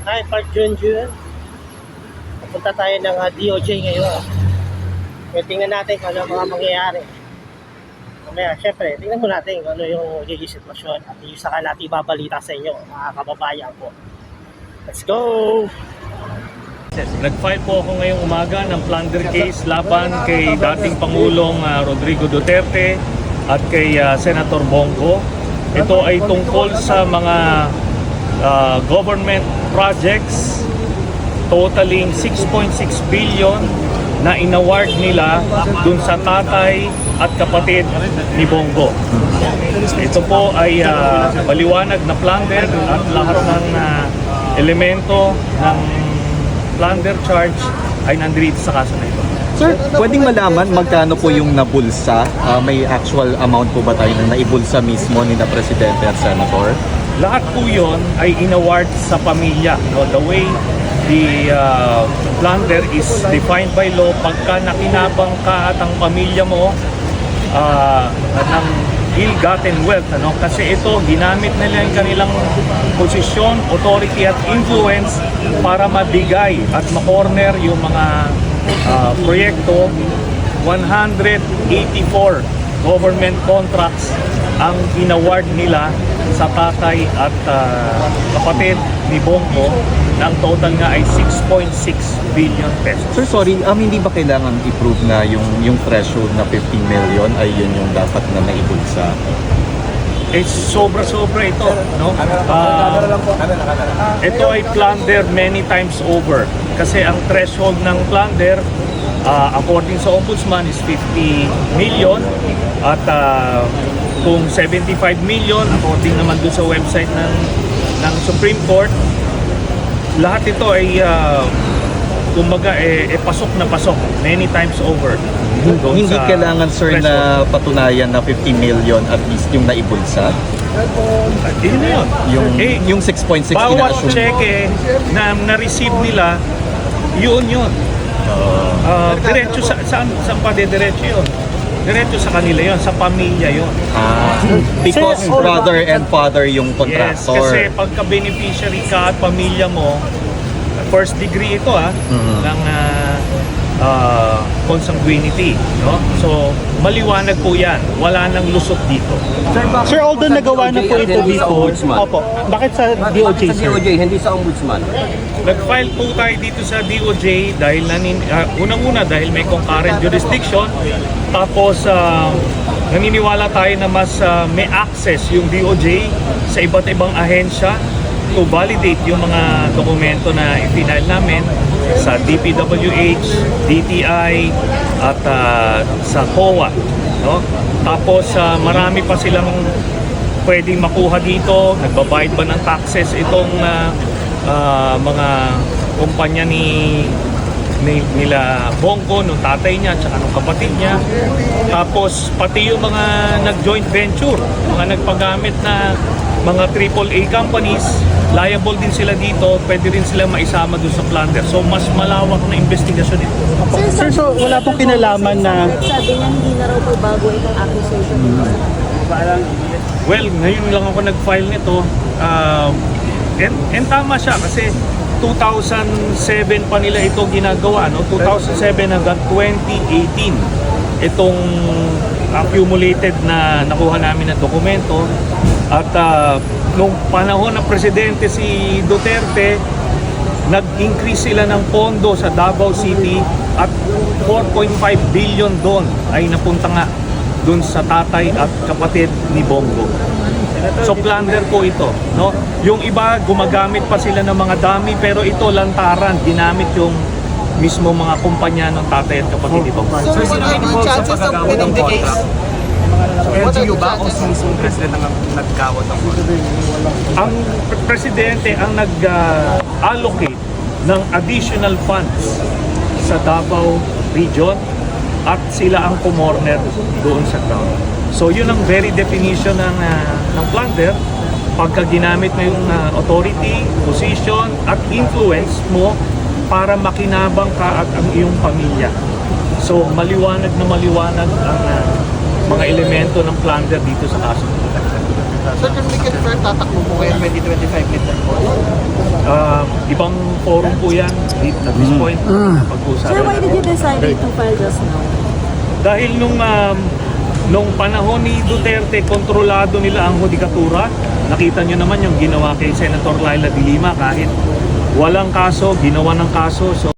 Hi, Park Junjun. Pupunta tayo ng DOJ ngayon. Kaya tingnan natin kung ano ang mga mangyayari. Mamaya, syempre, tingnan mo natin kung ano yung magiging sitwasyon at yung saka natin ibabalita sa inyo, mga kababayan ko. Let's go! Nag-file po ako ngayong umaga ng plunder case laban kay dating Pangulong Rodrigo Duterte at kay Senator Bongo. Ito ay tungkol sa mga government projects totaling 6.6 billion na inaward nila dun sa tatay at kapatid ni Bongo. Ito po ay maliwanag na plunder at lahat ng elemento ng plunder charge ay nandito sa kaso na ito. Sir, pwedeng malaman magkano po yung nabulsa? May actual amount po ba tayo na naibulsa mismo ni na Presidente at Senator? Lahat po yun ay inaward sa pamilya. No? The way the plunder is defined by law, pagka nakinabang ka at ang pamilya mo ng ill-gotten wealth, ano? Kasi ito, ginamit nila yung kanilang posisyon, authority at influence para mabigay at ma-corner yung mga proyekto. 184 government contracts ang inaward nila sa tatay at kapatid ni Bongo na ang total nga ay 6.6 billion pesos. Sir, sorry, hindi ba kailangan i-prove na yung threshold na 15 million ay yun yung dapat na naibulsa? Sobra-sobra ito, no? Ito ay plunder many times over kasi ang threshold ng plunder according sa Ombudsman is 50 million at kung 75 million according naman doon sa website ng Supreme Court, lahat ito ay kumbaga pasok na pasok many times over. Hindi kailangan, sir, threshold na patunayan na 50 million at least yung naibulsa? Yun na yun. Yung 6.6 bawat ina-assume cheque na na-receive nila, yun. Diretso saan pa diretso yun? Diretso sa kanila yun, sa pamilya yun. Because brother and father yung contractor. Yes, kasi pagka beneficiary ka at pamilya mo, first degree ito ng consanguinity, no? So maliwanag po yan, wala nang lusot dito. Sir, although nagawa na po ito before, opo, bakit sa DOJ, Sa sir? DOJ, hindi sa Ombudsman. Nag-file po tayo dito sa DOJ dahil unang-una dahil may concurrent jurisdiction, tapos naniniwala tayo na mas may access yung DOJ sa iba't ibang ahensya to validate yung mga dokumento na ipinal namin sa DPWH, DTI at sa COA, no? Tapos marami pa silang pwedeng makuha dito, nagbabayad ba ng taxes itong mga kumpanya nila Bongo, nung tatay niya at nung kapatid niya. Tapos pati yung mga nag-joint venture, mga nagpagamit na mga AAA companies, liable din sila dito, pwede rin sila maisama doon sa plunder. So mas malawak na investigasyon ito. Sir, so wala pong kinalaman na... Sabi niya hindi na raw po bago itong accusation. Well, ngayon lang ako nag-file nito. And tama siya kasi 2007 pa nila ito ginagawa, no? 2007 hanggang 2018 itong accumulated na nakuha namin na dokumento. At nung panahon ng presidente si Duterte, nag-increase sila ng pondo sa Davao City at 4.5 billion doon ay napunta nga doon sa tatay at kapatid ni Bongo. So plunder po ito, no? Yung iba gumagamit pa sila ng mga dami, pero ito lantaran, ginamit yung mismo mga kumpanya ng tatay at kapatid ni Bongo. So, sino yung chances of winning the case? LGU ba o mismo president ang nagkawat ng board? Ang presidente ang nag-allocate ng additional funds sa Davao region at sila ang kumorner doon sa ground. So yun ang very definition ng plunder. Pagka ginamit mo yung authority, position at influence mo para makinabang ka at ang iyong pamilya. So maliwanag na maliwanag ang mga elemento ng plunder dito sa kaso. Sir, can we confirm tatakbo po kayo 2025 midterm polls? Ibang forum po yan at this point. Sir, Pag-uusapan why did you decide to file just now? dahil nung panahon ni Duterte, kontrolado nila ang hudikatura. Nakita nyo naman yung ginawa kay Senator Laila de Lima, kahit walang kaso, ginawa ng kaso. So